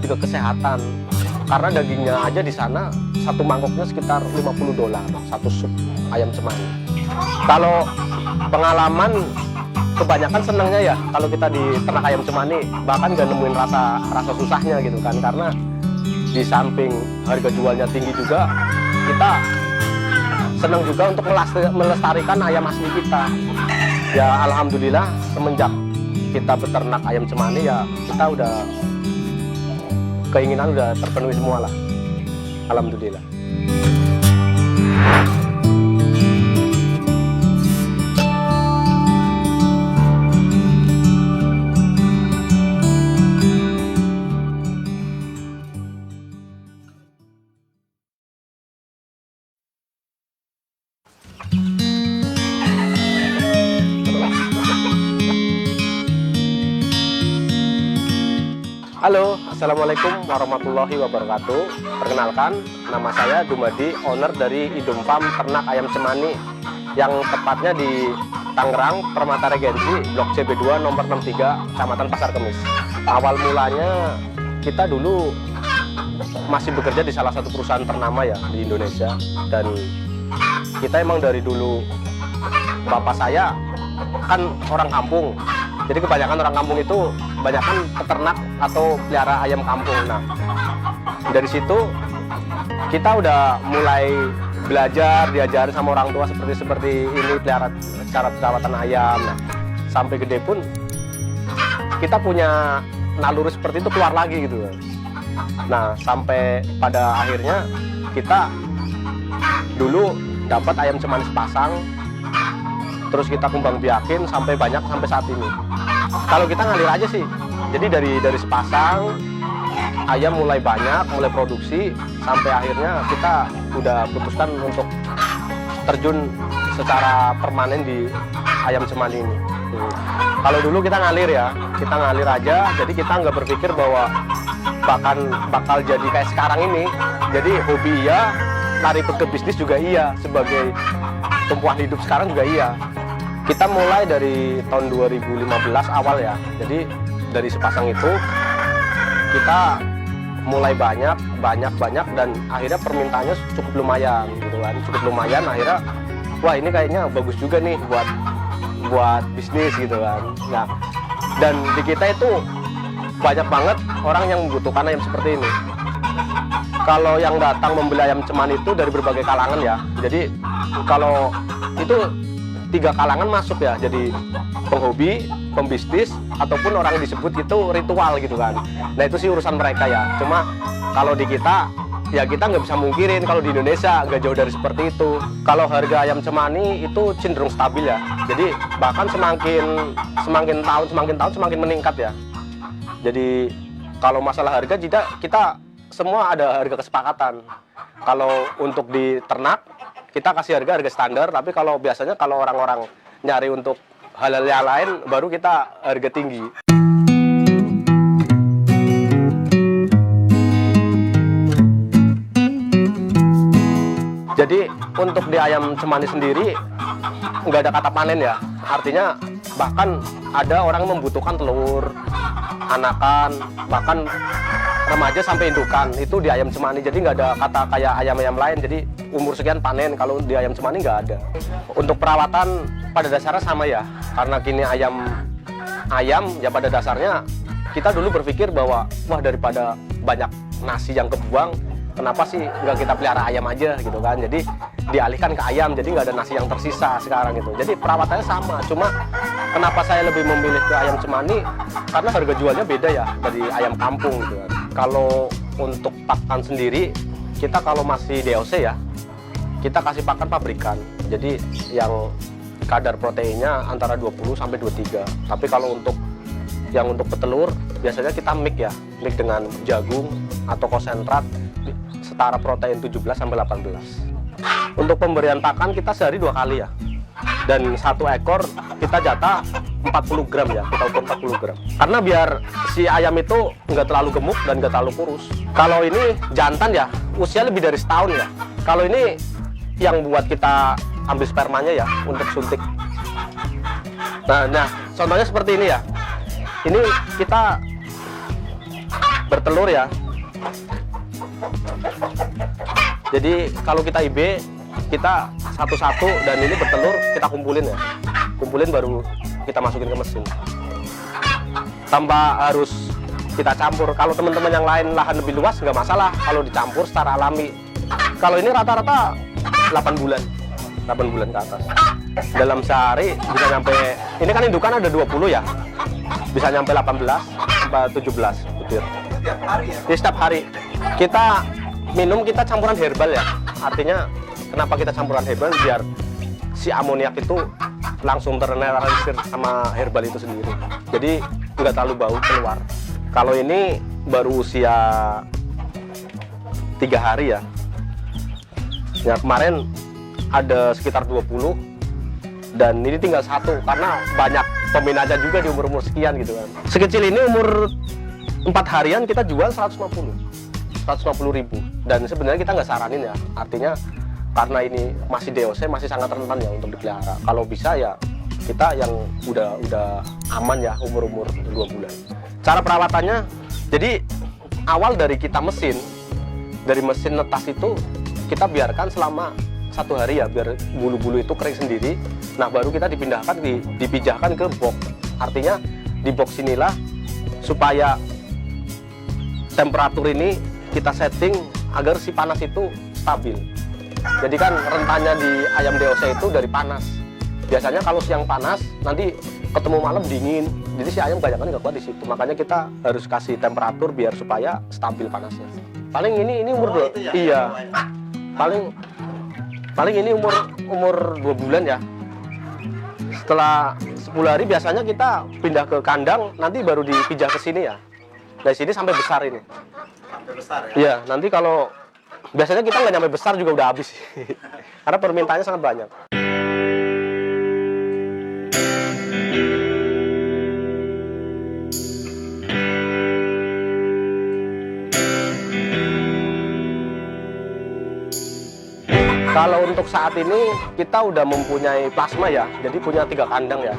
lebih ke kesehatan. Karena dagingnya aja di sana satu mangkoknya sekitar $50 satu sup ayam cemani. Kalau pengalaman kebanyakan senangnya ya kalau kita di ternak ayam cemani, bahkan gak nemuin rasa susahnya gitu kan, karena di samping harga jualnya tinggi juga, kita senang juga untuk melestarikan ayam asli kita. Ya alhamdulillah semenjak kita beternak ayam cemani ya kita udah keinginan udah terpenuhi semua lah, alhamdulillah. Halo, assalamualaikum warahmatullahi wabarakatuh. Perkenalkan, nama saya Dumadi, owner dari Idom Farm Ternak Ayam Cemani yang tepatnya di Tangerang, Permata Regensi, Blok CB2 nomor 63, Kecamatan Pasar Kemis. Awal mulanya kita dulu masih bekerja di salah satu perusahaan ternama ya di Indonesia, dan kita emang dari dulu, bapak saya kan orang kampung. Jadi kebanyakan orang kampung itu kebanyakan peternak atau pelihara ayam kampung. Nah, dari situ kita udah mulai belajar, diajari sama orang tua seperti ini pelihara cara perawatan ayam. Nah, sampai gede pun kita punya naluri seperti itu keluar lagi gitu. Nah, sampai pada akhirnya kita dulu dapat ayam cemani sepasang, terus kita kembang biakin sampai banyak sampai saat ini. Kalau kita ngalir aja sih, jadi dari sepasang ayam mulai banyak, mulai produksi, sampai akhirnya kita udah putuskan untuk terjun secara permanen di ayam cemani ini. Kalau dulu kita ngalir ya, kita ngalir aja, jadi kita nggak berpikir bahwa bakal jadi kayak sekarang ini. Jadi hobi iya, lari ke bisnis juga iya, sebagai tumpuan hidup sekarang juga iya. Kita mulai dari tahun 2015 awal ya, jadi dari sepasang itu kita mulai banyak dan akhirnya permintaannya cukup lumayan gitu kan, akhirnya wah ini kayaknya bagus juga nih buat bisnis gitu kan. Nah, dan di kita itu banyak banget orang yang membutuhkan ayam seperti ini. Kalau yang datang membeli ayam cemani itu dari berbagai kalangan ya, jadi kalau itu 3 kalangan masuk ya, jadi penghobi, pembisnis, ataupun orang disebut itu ritual gitu kan. Nah itu sih urusan mereka ya. Cuma kalau di kita, ya kita nggak bisa mungkirin kalau di Indonesia nggak jauh dari seperti itu. Kalau harga ayam cemani itu cenderung stabil ya. Jadi bahkan semakin tahun semakin meningkat ya. Jadi kalau masalah harga kita semua ada harga kesepakatan. Kalau untuk di ternak kita kasih harga standar, tapi kalau biasanya kalau orang-orang nyari untuk hal-hal yang lain baru kita harga tinggi. Jadi untuk di ayam cemani sendiri nggak ada kata panen ya, artinya bahkan ada orang membutuhkan telur, anakan, bahkan remaja sampai indukan itu di ayam cemani. Jadi nggak ada kata kayak ayam-ayam lain, jadi umur sekian panen, kalau di ayam cemani nggak ada. Untuk perawatan pada dasarnya sama ya, karena kini ayam ya pada dasarnya kita dulu berpikir bahwa wah daripada banyak nasi yang kebuang, kenapa sih nggak kita pelihara ayam aja gitu kan. Jadi dialihkan ke ayam, jadi nggak ada nasi yang tersisa sekarang itu. Jadi perawatannya sama, cuma kenapa saya lebih memilih ke ayam cemani, karena harga jualnya beda ya dari ayam kampung gitu kan. Kalau untuk pakan sendiri, kita kalau masih DOC ya, kita kasih pakan pabrikan. Jadi yang kadar proteinnya antara 20 sampai 23. Tapi kalau untuk petelur, biasanya kita mix ya, mix dengan jagung atau konsentrat setara protein 17 sampai 18. Untuk pemberian pakan kita sehari 2 kali ya. Dan 1 ekor kita jatah 40 gram ya, kita ukur 40 gram. Karena biar si ayam itu nggak terlalu gemuk dan nggak terlalu kurus. Kalau ini jantan ya, usia lebih dari setahun ya. Kalau ini yang buat kita ambil spermanya ya, untuk suntik. Nah, contohnya seperti ini ya. Ini kita bertelur ya. Jadi kalau kita IB, kita satu-satu dan ini bertelur kita kumpulin ya. Kumpulin baru kita masukin ke mesin. Tanpa harus kita campur. Kalau teman-teman yang lain lahan lebih luas nggak masalah kalau dicampur secara alami. Kalau ini rata-rata 8 bulan. 8 bulan ke atas. Dalam sehari bisa nyampe, ini kan indukan ada 20 ya. Bisa nyampe 18 sampai 17 butir. Setiap hari ya? Jadi setiap hari. Kita minum, kita campuran herbal ya. Artinya kenapa kita campuran herbal? Biar si amoniak itu langsung ternetralisir sama herbal itu sendiri. Jadi nggak terlalu bau keluar. Kalau ini baru usia 3 hari ya. Ya kemarin ada sekitar 20 dan ini tinggal 1 karena banyak peminatnya juga di umur-umur sekian gitu kan. Sekecil ini umur 4 harian kita jual 150.000 dan sebenarnya kita nggak saranin ya, artinya karena ini masih DOC masih sangat rentan ya untuk dipelihara. Kalau bisa ya kita yang udah aman ya umur 2 bulan. Cara perawatannya, jadi awal dari kita dari mesin netas itu kita biarkan selama 1 hari ya, biar bulu-bulu itu kering sendiri. Nah baru kita dipindahkan, dipijahkan ke box. Artinya di box inilah supaya temperatur ini kita setting agar si panas itu stabil. Jadi kan rentannya di ayam DOC itu dari panas. Biasanya kalau siang panas, nanti ketemu malam dingin. Jadi si ayam kebanyakan nggak kuat di situ. Makanya kita harus kasih temperatur biar supaya stabil panasnya. Paling ini umur itu ya? Iya. Paling ini umur 2 bulan ya. Setelah 10 hari biasanya kita pindah ke kandang, nanti baru dipijah ke sini ya. Dari sini sampai besar ini. Sampai besar ya? Iya, nanti kalau biasanya kita nggak nyampe besar juga udah habis. Karena permintaannya sangat banyak. Kalau untuk saat ini kita udah mempunyai plasma ya, jadi punya 3 kandang ya.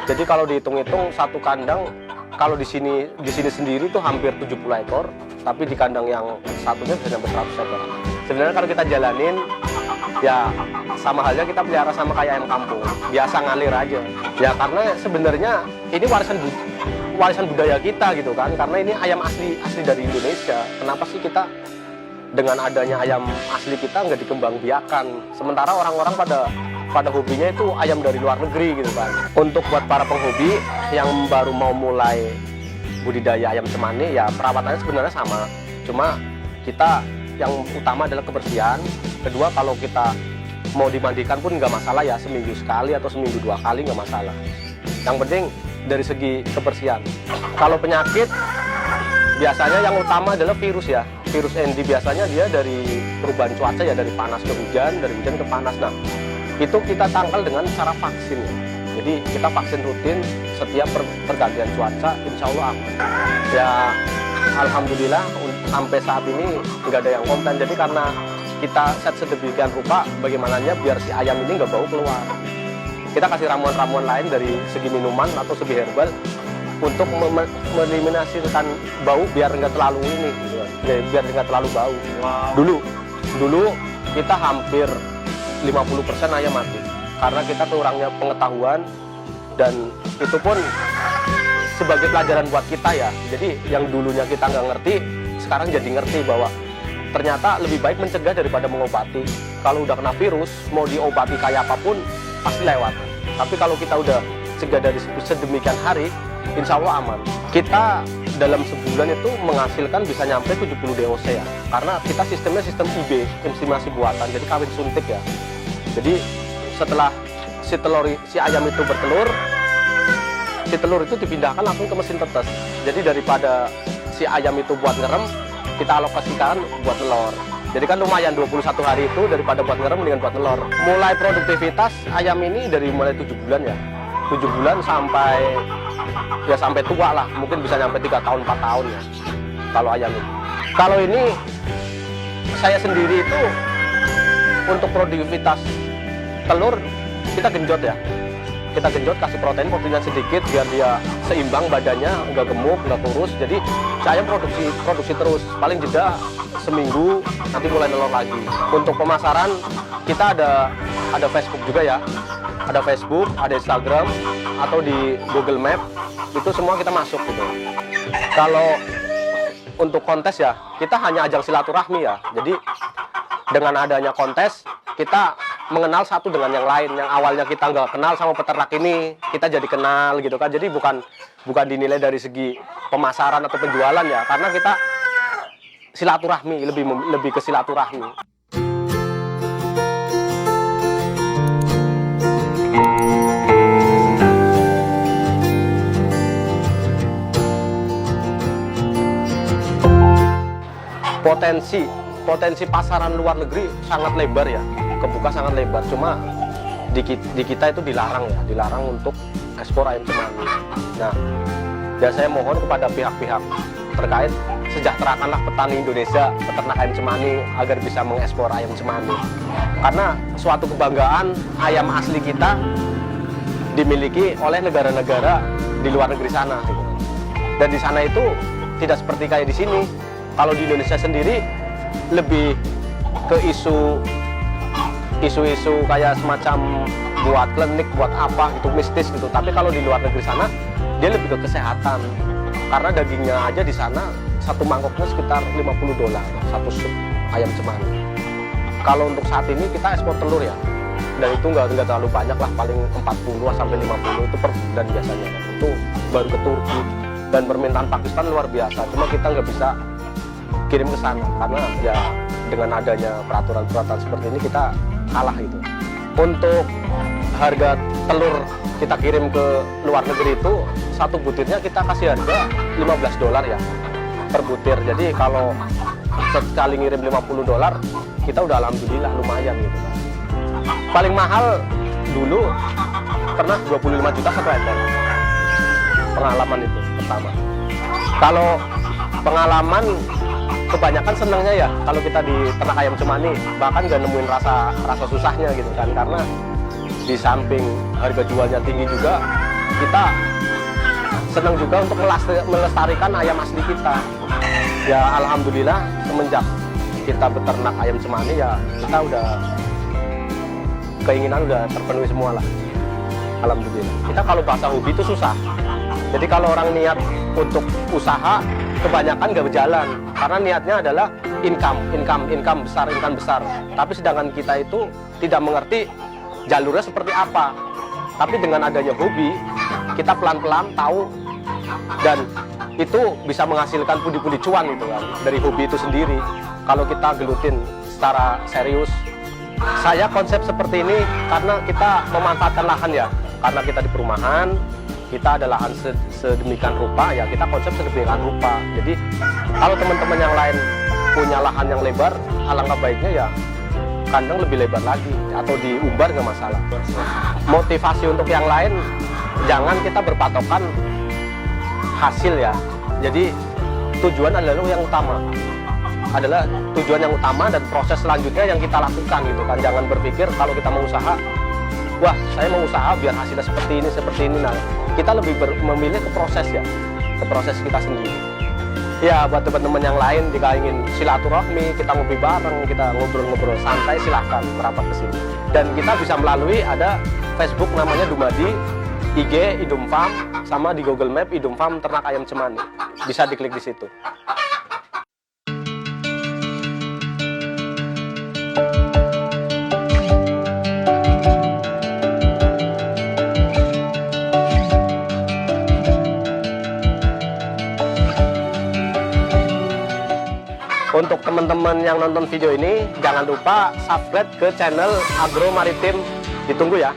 Jadi kalau dihitung-hitung satu kandang, kalau di sini sendiri tuh hampir 70 ekor, tapi di kandang yang satunya bisa sampai 100 ekor. Sebenarnya kalau kita jalanin, ya sama halnya kita pelihara sama kayak ayam kampung, biasa ngalir aja. Ya karena sebenarnya ini warisan budaya kita gitu kan, karena ini ayam asli dari Indonesia. Kenapa sih kita dengan adanya ayam asli kita nggak dikembangbiakan, sementara orang-orang pada hobinya itu ayam dari luar negeri gitu kan. Untuk buat para penghobi yang baru mau mulai budidaya ayam cemani ya perawatannya sebenarnya sama, cuma kita yang utama adalah kebersihan. Kedua, kalau kita mau dimandikan pun nggak masalah ya, seminggu sekali atau seminggu 2 kali nggak masalah. Yang penting dari segi kebersihan. Kalau penyakit biasanya yang utama adalah virus ya. Virus ND biasanya dia dari perubahan cuaca ya, dari panas ke hujan, dari hujan ke panas. Nah, itu kita tangkal dengan cara vaksin. Jadi kita vaksin rutin setiap pergantian cuaca, insya Allah aman. Ya, alhamdulillah sampai saat ini nggak ada yang komplain. Jadi karena kita set sedemikian rupa, bagaimananya biar si ayam ini nggak bau keluar. Kita kasih ramuan-ramuan lain dari segi minuman atau segi herbal untuk meliminasikan bau biar nggak terlalu ini, gitu kan. Biar nggak terlalu bau. Wow. Dulu kita hampir 50% ayam mati karena kita kurangnya pengetahuan, dan itu pun sebagai pelajaran buat kita ya. Jadi yang dulunya kita nggak ngerti, sekarang jadi ngerti bahwa ternyata lebih baik mencegah daripada mengobati. Kalau udah kena virus, mau diobati kayak apapun pasti lewat. Tapi kalau kita udah cegah dari sedemikian hari, insya Allah aman. Kita dalam sebulan itu menghasilkan bisa nyampe 70 DOC ya, karena kita sistemnya sistem IB, inseminasi buatan, jadi kawin suntik ya. Jadi setelah si ayam itu bertelur, si telur itu dipindahkan langsung ke mesin tetes. Jadi daripada si ayam itu buat ngerem, kita alokasikan buat telur. Jadi kan lumayan 21 hari itu daripada buat ngerem mendingan buat telur. Mulai produktivitas ayam ini dari mulai 7 bulan ya. 7 bulan sampai tua lah, mungkin bisa sampai 3 tahun 4 tahun ya kalau ayam ini. Kalau ini saya sendiri itu untuk produktivitas telur kita genjot ya, kita genjot, kasih proteinnya sedikit biar dia seimbang badannya, nggak gemuk, nggak kurus. Jadi saya produksi terus, paling jeda seminggu nanti mulai nelor lagi. Untuk pemasaran kita ada Facebook juga ya, ada Facebook, ada Instagram, atau di Google Map, itu semua kita masuk gitu. Kalau untuk kontes ya, kita hanya ajang silaturahmi ya. Jadi dengan adanya kontes, kita mengenal satu dengan yang lain. Yang awalnya kita nggak kenal sama peternak ini, kita jadi kenal gitu kan. Jadi bukan dinilai dari segi pemasaran atau penjualan ya, karena kita silaturahmi, lebih ke silaturahmi. Potensi pasaran luar negeri sangat lebar ya, kebuka sangat lebar. Cuma di kita itu dilarang untuk ekspor ayam cemani. Nah, dan saya mohon kepada pihak-pihak terkait, sejahterakanlah petani Indonesia, peternak ayam cemani agar bisa mengekspor ayam cemani. Karena suatu kebanggaan ayam asli kita dimiliki oleh negara-negara di luar negeri sana. Gitu. Dan di sana itu tidak seperti kayak di sini. Kalau di Indonesia sendiri lebih ke isu kayak semacam buat klinik, buat apa gitu, mistis gitu. Tapi kalau di luar negeri sana dia lebih ke kesehatan. Karena dagingnya aja di sana satu mangkoknya sekitar $50 satu sup ayam cemani. Kalau untuk saat ini kita ekspor telur ya, dan itu nggak terlalu banyak lah, paling 40 sampai 50 itu per bulan biasanya. Itu baru ke Turki, dan permintaan Pakistan luar biasa. Cuma kita nggak bisa kirim ke sana karena ya dengan adanya peraturan-peraturan seperti ini kita kalah gitu. Untuk harga telur kita kirim ke luar negeri itu satu butirnya kita kasih harga $15 ya per butir. Jadi kalau sekali ngirim $50 kita udah alhamdulillah lumayan gitu kan. Paling mahal dulu pernah 25 juta satu ekor. Pengalaman itu pertama. Kalau pengalaman kebanyakan senangnya ya kalau kita di ternak ayam cemani, bahkan nggak nemuin rasa susahnya gitu kan, karena di samping harga jualnya tinggi juga, kita senang juga untuk melestarikan ayam asli kita. Ya alhamdulillah semenjak kita beternak ayam cemani ya kita udah keinginan udah terpenuhi semua lah, alhamdulillah. Kita kalau bahasa hobi itu susah, jadi kalau orang niat untuk usaha kebanyakan nggak berjalan karena niatnya adalah income besar. Tapi sedangkan kita itu tidak mengerti jalurnya seperti apa. Tapi dengan adanya hobi, kita pelan-pelan tahu, dan itu bisa menghasilkan pundi-pundi cuan gitu kan dari hobi itu sendiri. Kalau kita gelutin secara serius, saya konsep seperti ini karena kita memanfaatkan lahan ya, karena kita di perumahan. Kita ada lahan sedemikian rupa, ya kita konsep sedemikian rupa. Jadi kalau teman-teman yang lain punya lahan yang lebar, alangkah baiknya ya kandang lebih lebar lagi atau diumbar nggak masalah. Motivasi untuk yang lain, jangan kita berpatokan hasil ya. Jadi tujuan adalah yang utama, dan proses selanjutnya yang kita lakukan gitu kan. Jangan berpikir kalau kita mau usaha, wah saya mau usaha biar hasilnya seperti ini. Nah, kita lebih memilih ke proses ya, ke proses kita sendiri. Ya buat teman-teman yang lain jika ingin silaturahmi, kita ngopi bareng, kita ngobrol-ngobrol santai, silahkan merapat ke sini. Dan kita bisa melalui ada Facebook namanya Dumadi, IG Idum Farm, sama di Google Map Idum Farm Ternak Ayam Cemani. Bisa diklik di situ. Untuk teman-teman yang nonton video ini, jangan lupa subscribe ke channel Agro Maritim. Ditunggu ya.